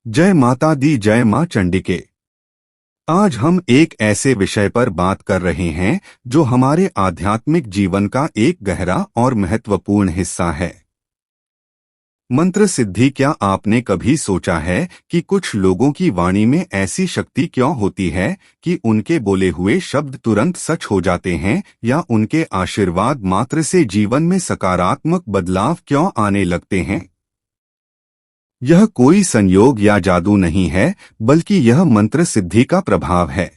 जय माता दी, जय मां चंडिके। आज हम एक ऐसे विषय पर बात कर रहे हैं जो हमारे आध्यात्मिक जीवन का एक गहरा और महत्वपूर्ण हिस्सा है। मंत्र सिद्धि। क्या आपने कभी सोचा है कि कुछ लोगों की वाणी में ऐसी शक्ति क्यों होती है कि उनके बोले हुए शब्द तुरंत सच हो जाते हैं, या उनके आशीर्वाद मात्र से जीवन में सकारात्मक बदलाव क्यों आने लगते हैं? यह कोई संयोग या जादू नहीं है, बल्कि यह मंत्र सिद्धि का प्रभाव है।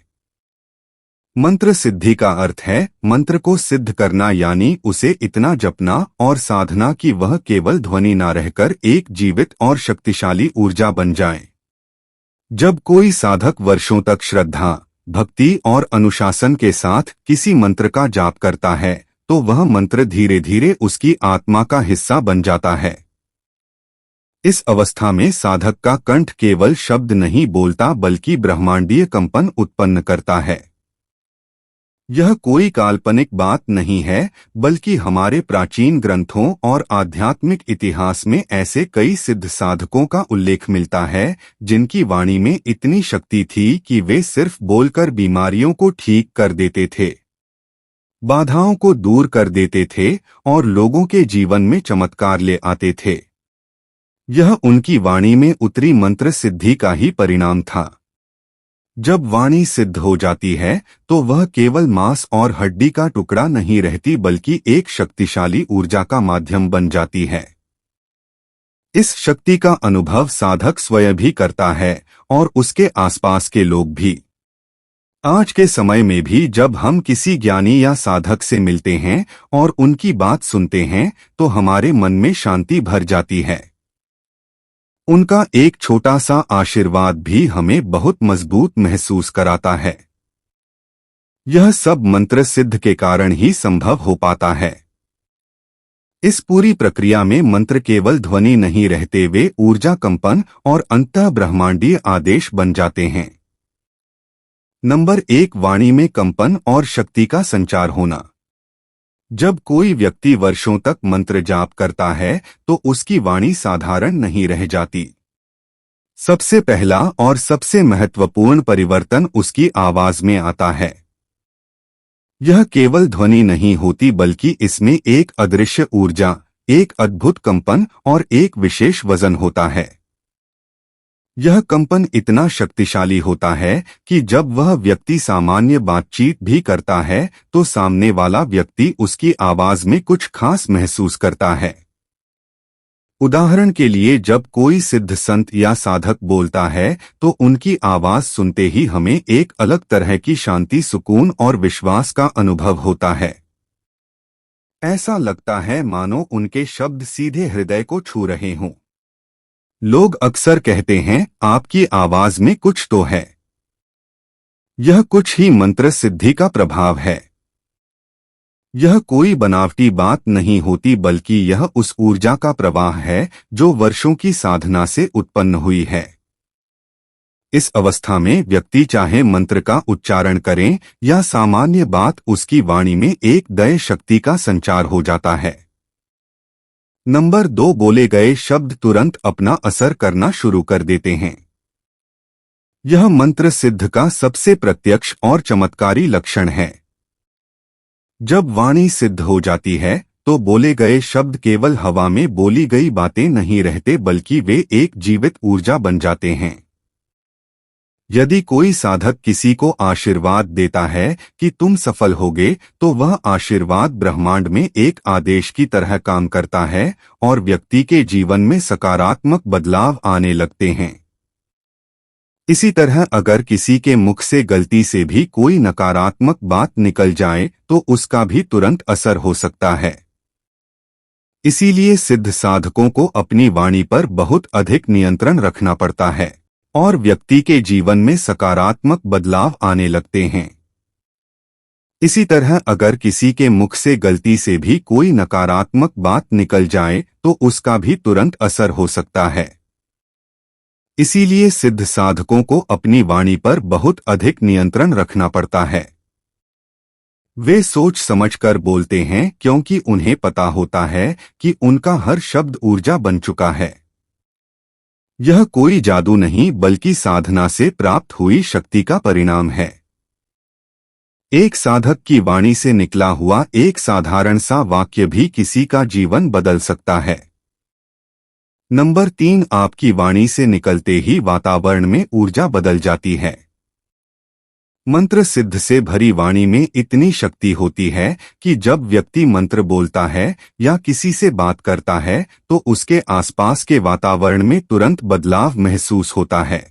मंत्र सिद्धि का अर्थ है मंत्र को सिद्ध करना, यानी उसे इतना जपना और साधना कि वह केवल ध्वनि ना रहकर एक जीवित और शक्तिशाली ऊर्जा बन जाए। जब कोई साधक वर्षों तक श्रद्धा, भक्ति और अनुशासन के साथ किसी मंत्र का जाप करता है, तो वह मंत्र धीरे धीरे उसकी आत्मा का हिस्सा बन जाता है। इस अवस्था में साधक का कंठ केवल शब्द नहीं बोलता, बल्कि ब्रह्मांडीय कंपन उत्पन्न करता है। यह कोई काल्पनिक बात नहीं है, बल्कि हमारे प्राचीन ग्रंथों और आध्यात्मिक इतिहास में ऐसे कई सिद्ध साधकों का उल्लेख मिलता है जिनकी वाणी में इतनी शक्ति थी कि वे सिर्फ बोलकर बीमारियों को ठीक कर देते थे, बाधाओं को दूर कर देते थे और लोगों के जीवन में चमत्कार ले आते थे। यह उनकी वाणी में उतरी मंत्र सिद्धि का ही परिणाम था। जब वाणी सिद्ध हो जाती है तो वह केवल मांस और हड्डी का टुकड़ा नहीं रहती, बल्कि एक शक्तिशाली ऊर्जा का माध्यम बन जाती है। इस शक्ति का अनुभव साधक स्वयं भी करता है और उसके आसपास के लोग भी। आज के समय में भी जब हम किसी ज्ञानी या साधक से मिलते हैं और उनकी बात सुनते हैं, तो हमारे मन में शांति भर जाती है। उनका एक छोटा सा आशीर्वाद भी हमें बहुत मजबूत महसूस कराता है। यह सब मंत्र सिद्ध के कारण ही संभव हो पाता है। इस पूरी प्रक्रिया में मंत्र केवल ध्वनि नहीं रहते, वे ऊर्जा, कंपन और अंतः ब्रह्मांडीय आदेश बन जाते हैं। नंबर 1, वाणी में कंपन और शक्ति का संचार होना। जब कोई व्यक्ति वर्षों तक मंत्र जाप करता है तो उसकी वाणी साधारण नहीं रह जाती। सबसे पहला और सबसे महत्वपूर्ण परिवर्तन उसकी आवाज में आता है। यह केवल ध्वनि नहीं होती, बल्कि इसमें एक अदृश्य ऊर्जा, एक अद्भुत कंपन और एक विशेष वजन होता है। यह कंपन इतना शक्तिशाली होता है कि जब वह व्यक्ति सामान्य बातचीत भी करता है तो सामने वाला व्यक्ति उसकी आवाज में कुछ खास महसूस करता है। उदाहरण के लिए, जब कोई सिद्ध संत या साधक बोलता है तो उनकी आवाज सुनते ही हमें एक अलग तरह की शांति, सुकून और विश्वास का अनुभव होता है। ऐसा लगता है मानो उनके शब्द सीधे हृदय को छू रहे हों। लोग अक्सर कहते हैं, आपकी आवाज में कुछ तो है। यह कुछ ही मंत्र सिद्धि का प्रभाव है। यह कोई बनावटी बात नहीं होती, बल्कि यह उस ऊर्जा का प्रवाह है जो वर्षों की साधना से उत्पन्न हुई है। इस अवस्था में व्यक्ति चाहे मंत्र का उच्चारण करें या सामान्य बात, उसकी वाणी में एक दय शक्ति का संचार हो जाता है। नंबर 2, बोले गए शब्द तुरंत अपना असर करना शुरू कर देते हैं। यह मंत्र सिद्ध का सबसे प्रत्यक्ष और चमत्कारी लक्षण है। जब वाणी सिद्ध हो जाती है तो बोले गए शब्द केवल हवा में बोली गई बातें नहीं रहते, बल्कि वे एक जीवित ऊर्जा बन जाते हैं। यदि कोई साधक किसी को आशीर्वाद देता है कि तुम सफल होगे, तो वह आशीर्वाद ब्रह्मांड में एक आदेश की तरह काम करता है और व्यक्ति के जीवन में सकारात्मक बदलाव आने लगते हैं। इसी तरह अगर किसी के मुख से गलती से भी कोई नकारात्मक बात निकल जाए तो उसका भी तुरंत असर हो सकता है। इसीलिए सिद्ध साधकों को अपनी वाणी पर बहुत अधिक नियंत्रण रखना पड़ता है और व्यक्ति के जीवन में सकारात्मक बदलाव आने लगते हैं। इसी तरह अगर किसी के मुख से गलती से भी कोई नकारात्मक बात निकल जाए तो उसका भी तुरंत असर हो सकता है। इसीलिए सिद्ध साधकों को अपनी वाणी पर बहुत अधिक नियंत्रण रखना पड़ता है। वे सोच समझकर बोलते हैं, क्योंकि उन्हें पता होता है कि उनका हर शब्द ऊर्जा बन चुका है। यह कोई जादू नहीं बल्कि साधना से प्राप्त हुई शक्ति का परिणाम है। एक साधक की वाणी से निकला हुआ एक साधारण सा वाक्य भी किसी का जीवन बदल सकता है। नंबर 3, आपकी वाणी से निकलते ही वातावरण में ऊर्जा बदल जाती है। मंत्र सिद्ध से भरी वाणी में इतनी शक्ति होती है कि जब व्यक्ति मंत्र बोलता है या किसी से बात करता है तो उसके आसपास के वातावरण में तुरंत बदलाव महसूस होता है।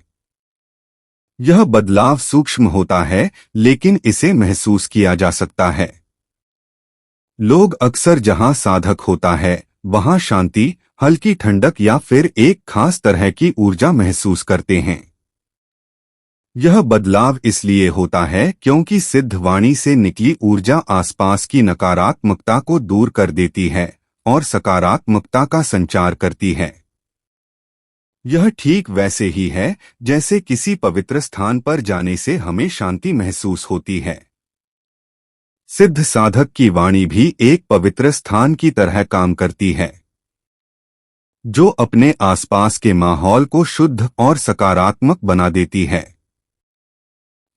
यह बदलाव सूक्ष्म होता है, लेकिन इसे महसूस किया जा सकता है। लोग अक्सर जहां साधक होता है वहां शांति, हल्की ठंडक या फिर एक खास तरह की ऊर्जा महसूस करते हैं। यह बदलाव इसलिए होता है क्योंकि सिद्ध वाणी से निकली ऊर्जा आसपास की नकारात्मकता को दूर कर देती है और सकारात्मकता का संचार करती है। यह ठीक वैसे ही है जैसे किसी पवित्र स्थान पर जाने से हमें शांति महसूस होती है। सिद्ध साधक की वाणी भी एक पवित्र स्थान की तरह काम करती है, जो अपने आसपास के माहौल को शुद्ध और सकारात्मक बना देती है।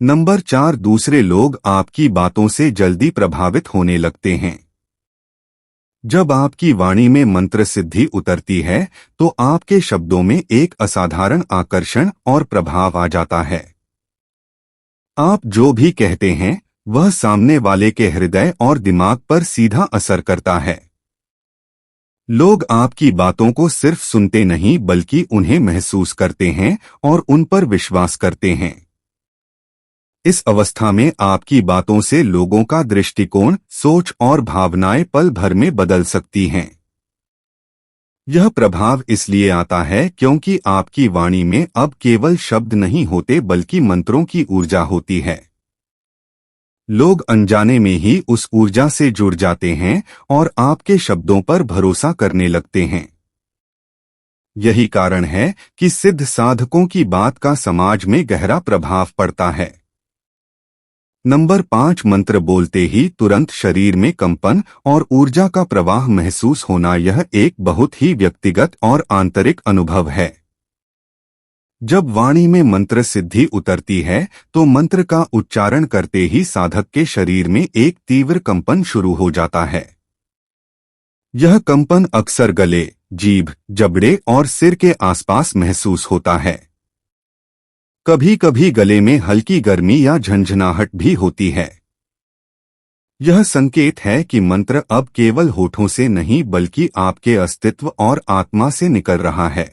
नंबर 4, दूसरे लोग आपकी बातों से जल्दी प्रभावित होने लगते हैं। जब आपकी वाणी में मंत्र सिद्धि उतरती है तो आपके शब्दों में एक असाधारण आकर्षण और प्रभाव आ जाता है। आप जो भी कहते हैं वह सामने वाले के हृदय और दिमाग पर सीधा असर करता है। लोग आपकी बातों को सिर्फ सुनते नहीं बल्कि उन्हें महसूस करते हैं और उन पर विश्वास करते हैं। इस अवस्था में आपकी बातों से लोगों का दृष्टिकोण, सोच और भावनाएं पल भर में बदल सकती हैं। यह प्रभाव इसलिए आता है क्योंकि आपकी वाणी में अब केवल शब्द नहीं होते बल्कि मंत्रों की ऊर्जा होती है। लोग अनजाने में ही उस ऊर्जा से जुड़ जाते हैं और आपके शब्दों पर भरोसा करने लगते हैं। यही कारण है कि सिद्ध साधकों की बात का समाज में गहरा प्रभाव पड़ता है। नंबर 5, मंत्र बोलते ही तुरंत शरीर में कंपन और ऊर्जा का प्रवाह महसूस होना यह एक बहुत ही व्यक्तिगत और आंतरिक अनुभव है। जब वाणी में मंत्र सिद्धि उतरती है तो मंत्र का उच्चारण करते ही साधक के शरीर में एक तीव्र कंपन शुरू हो जाता है। यह कंपन अक्सर गले, जीभ, जबड़े और सिर के आसपास महसूस होता है। कभी कभी गले में हल्की गर्मी या झंझनाहट भी होती है। यह संकेत है कि मंत्र अब केवल होठों से नहीं बल्कि आपके अस्तित्व और आत्मा से निकल रहा है।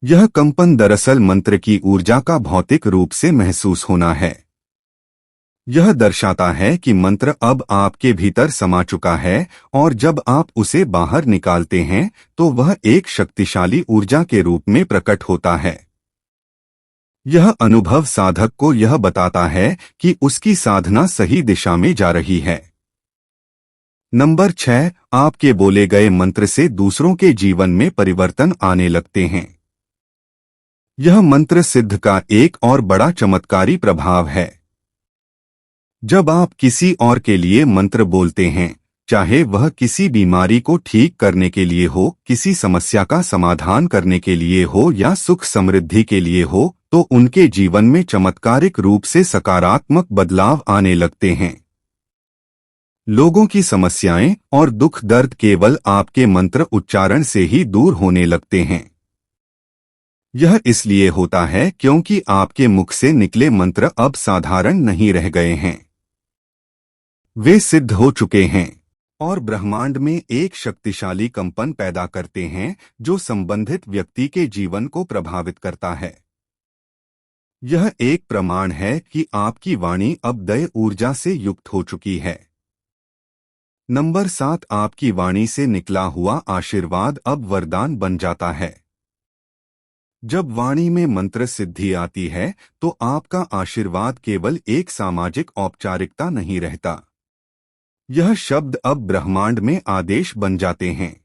यह कंपन दरअसल मंत्र की ऊर्जा का भौतिक रूप से महसूस होना है। यह दर्शाता है कि मंत्र अब आपके भीतर समा चुका है और जब आप उसे बाहर निकालते हैं तो वह एक शक्तिशाली ऊर्जा के रूप में प्रकट होता है। यह अनुभव साधक को यह बताता है कि उसकी साधना सही दिशा में जा रही है। नंबर 6, आपके बोले गए मंत्र से दूसरों के जीवन में परिवर्तन आने लगते हैं। यह मंत्र सिद्ध का एक और बड़ा चमत्कारी प्रभाव है। जब आप किसी और के लिए मंत्र बोलते हैं, चाहे वह किसी बीमारी को ठीक करने के लिए हो, किसी समस्या का समाधान करने के लिए हो या सुख समृद्धि के लिए हो, तो उनके जीवन में चमत्कारिक रूप से सकारात्मक बदलाव आने लगते हैं। लोगों की समस्याएं और दुख दर्द केवल आपके मंत्र उच्चारण से ही दूर होने लगते हैं। यह इसलिए होता है क्योंकि आपके मुख से निकले मंत्र अब साधारण नहीं रह गए हैं। वे सिद्ध हो चुके हैं और ब्रह्मांड में एक शक्तिशाली कंपन पैदा करते हैं जो संबंधित व्यक्ति के जीवन को प्रभावित करता है। यह एक प्रमाण है कि आपकी वाणी अब दैव ऊर्जा से युक्त हो चुकी है। नंबर 7, आपकी वाणी से निकला हुआ आशीर्वाद अब वरदान बन जाता है। जब वाणी में मंत्र सिद्धि आती है तो आपका आशीर्वाद केवल एक सामाजिक औपचारिकता नहीं रहता। यह शब्द अब ब्रह्मांड में आदेश बन जाते हैं।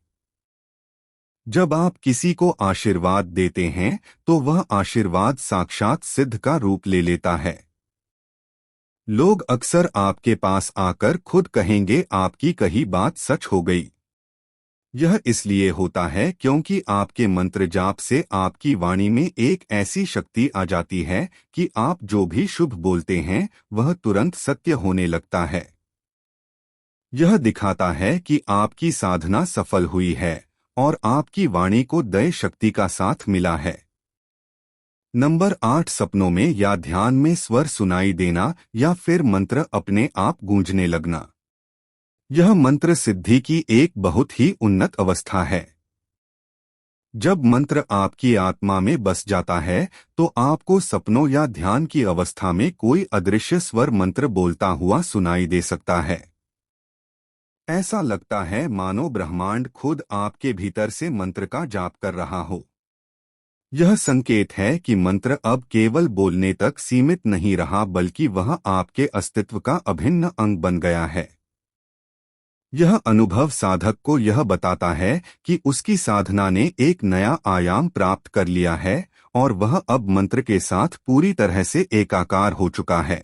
जब आप किसी को आशीर्वाद देते हैं तो वह आशीर्वाद साक्षात सिद्ध का रूप ले लेता है। लोग अक्सर आपके पास आकर खुद कहेंगे आपकी कही बात सच हो गई। यह इसलिए होता है क्योंकि आपके मंत्र जाप से आपकी वाणी में एक ऐसी शक्ति आ जाती है कि आप जो भी शुभ बोलते हैं वह तुरंत सत्य होने लगता है। यह दिखाता है कि आपकी साधना सफल हुई है और आपकी वाणी को दैव शक्ति का साथ मिला है। नंबर 8, सपनों में या ध्यान में स्वर सुनाई देना या फिर मंत्र अपने आप गूंजने लगना। यह मंत्र सिद्धि की एक बहुत ही उन्नत अवस्था है। जब मंत्र आपकी आत्मा में बस जाता है तो आपको सपनों या ध्यान की अवस्था में कोई अदृश्य स्वर मंत्र बोलता हुआ सुनाई दे सकता है। ऐसा लगता है मानो ब्रह्मांड खुद आपके भीतर से मंत्र का जाप कर रहा हो। यह संकेत है कि मंत्र अब केवल बोलने तक सीमित नहीं रहा बल्कि वह आपके अस्तित्व का अभिन्न अंग बन गया है। यह अनुभव साधक को यह बताता है कि उसकी साधना ने एक नया आयाम प्राप्त कर लिया है और वह अब मंत्र के साथ पूरी तरह से एकाकार हो चुका है।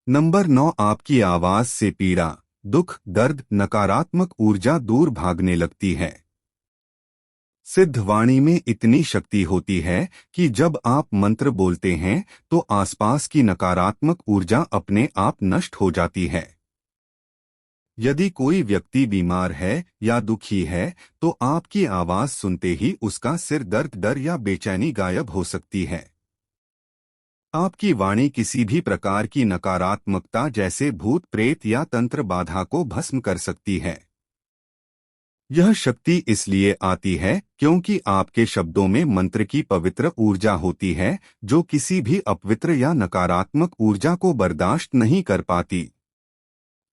नंबर 9, आपकी आवाज से पीड़ा, दुख, दर्द, नकारात्मक ऊर्जा दूर भागने लगती है। सिद्ध वाणी में इतनी शक्ति होती है कि जब आप मंत्र बोलते हैं तो आसपास की नकारात्मक ऊर्जा अपने आप नष्ट हो जाती है। यदि कोई व्यक्ति बीमार है या दुखी है तो आपकी आवाज सुनते ही उसका सिर दर्द, डर या बेचैनी गायब हो सकती है। आपकी वाणी किसी भी प्रकार की नकारात्मकता जैसे भूत प्रेत या तंत्र बाधा को भस्म कर सकती है। यह शक्ति इसलिए आती है क्योंकि आपके शब्दों में मंत्र की पवित्र ऊर्जा होती है जो किसी भी अपवित्र या नकारात्मक ऊर्जा को बर्दाश्त नहीं कर पाती।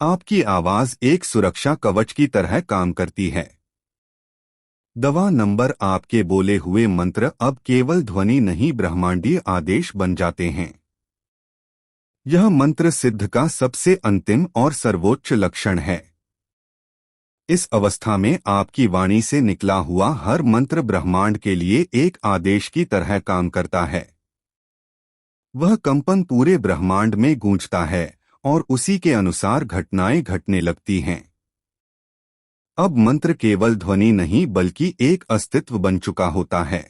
आपकी आवाज एक सुरक्षा कवच की तरह काम करती है। दवा नंबर, आपके बोले हुए मंत्र अब केवल ध्वनि नहीं ब्रह्मांडीय आदेश बन जाते हैं। यह मंत्र सिद्ध का सबसे अंतिम और सर्वोच्च लक्षण है। इस अवस्था में आपकी वाणी से निकला हुआ हर मंत्र ब्रह्मांड के लिए एक आदेश की तरह काम करता है। वह कंपन पूरे ब्रह्मांड में गूंजता है और उसी के अनुसार घटनाएं घटने लगती हैं। अब मंत्र केवल ध्वनि नहीं बल्कि एक अस्तित्व बन चुका होता है।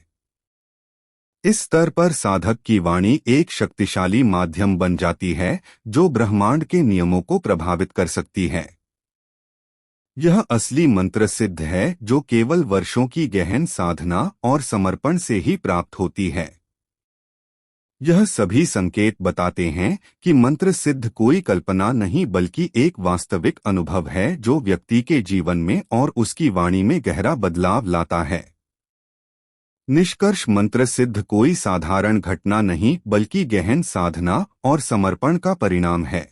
इस स्तर पर साधक की वाणी एक शक्तिशाली माध्यम बन जाती है जो ब्रह्मांड के नियमों को प्रभावित कर सकती है। यह असली मंत्र सिद्ध है जो केवल वर्षों की गहन साधना और समर्पण से ही प्राप्त होती है। यह सभी संकेत बताते हैं कि मंत्र सिद्ध कोई कल्पना नहीं बल्कि एक वास्तविक अनुभव है जो व्यक्ति के जीवन में और उसकी वाणी में गहरा बदलाव लाता है। निष्कर्ष, मंत्र सिद्ध कोई साधारण घटना नहीं बल्कि गहन साधना और समर्पण का परिणाम है।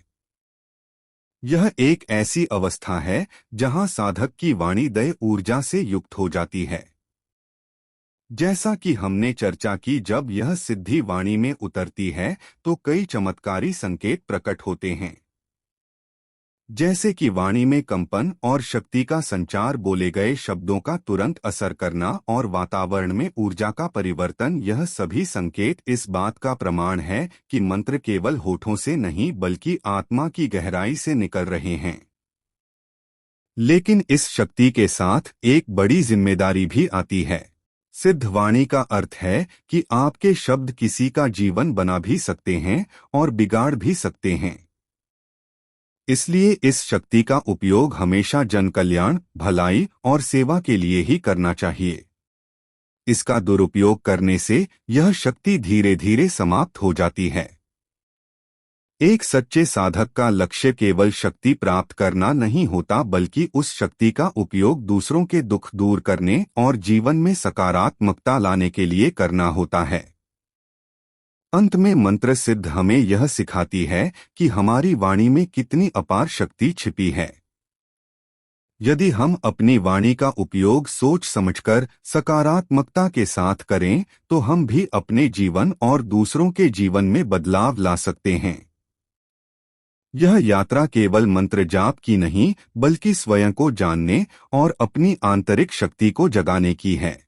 यह एक ऐसी अवस्था है जहां साधक की वाणी दैव ऊर्जा से युक्त हो जाती है। जैसा कि हमने चर्चा की, जब यह सिद्धि वाणी में उतरती है तो कई चमत्कारी संकेत प्रकट होते हैं, जैसे कि वाणी में कंपन और शक्ति का संचार, बोले गए शब्दों का तुरंत असर करना और वातावरण में ऊर्जा का परिवर्तन। यह सभी संकेत इस बात का प्रमाण है कि मंत्र केवल होठों से नहीं बल्कि आत्मा की गहराई से निकल रहे हैं। लेकिन इस शक्ति के साथ एक बड़ी जिम्मेदारी भी आती है। सिद्ध वाणी का अर्थ है कि आपके शब्द किसी का जीवन बना भी सकते हैं और बिगाड़ भी सकते हैं। इसलिए इस शक्ति का उपयोग हमेशा जन कल्याण, भलाई और सेवा के लिए ही करना चाहिए। इसका दुरुपयोग करने से यह शक्ति धीरे धीरे समाप्त हो जाती है। एक सच्चे साधक का लक्ष्य केवल शक्ति प्राप्त करना नहीं होता बल्कि उस शक्ति का उपयोग दूसरों के दुख दूर करने और जीवन में सकारात्मकता लाने के लिए करना होता है। अंत में मंत्र सिद्ध हमें यह सिखाती है कि हमारी वाणी में कितनी अपार शक्ति छिपी है। यदि हम अपनी वाणी का उपयोग सोच समझकर सकारात्मकता के साथ करें तो हम भी अपने जीवन और दूसरों के जीवन में बदलाव ला सकते हैं। यह यात्रा केवल मंत्र जाप की नहीं बल्कि स्वयं को जानने और अपनी आंतरिक शक्ति को जगाने की है।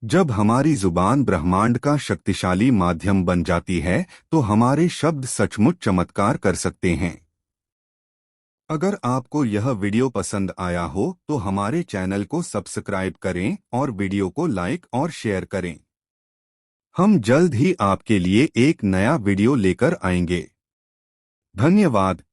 जब हमारी जुबान ब्रह्मांड का शक्तिशाली माध्यम बन जाती है तो हमारे शब्द सचमुच चमत्कार कर सकते हैं। अगर आपको यह वीडियो पसंद आया हो तो हमारे चैनल को सब्सक्राइब करें और वीडियो को लाइक और शेयर करें। हम जल्द ही आपके लिए एक नया वीडियो लेकर आएंगे। धन्यवाद।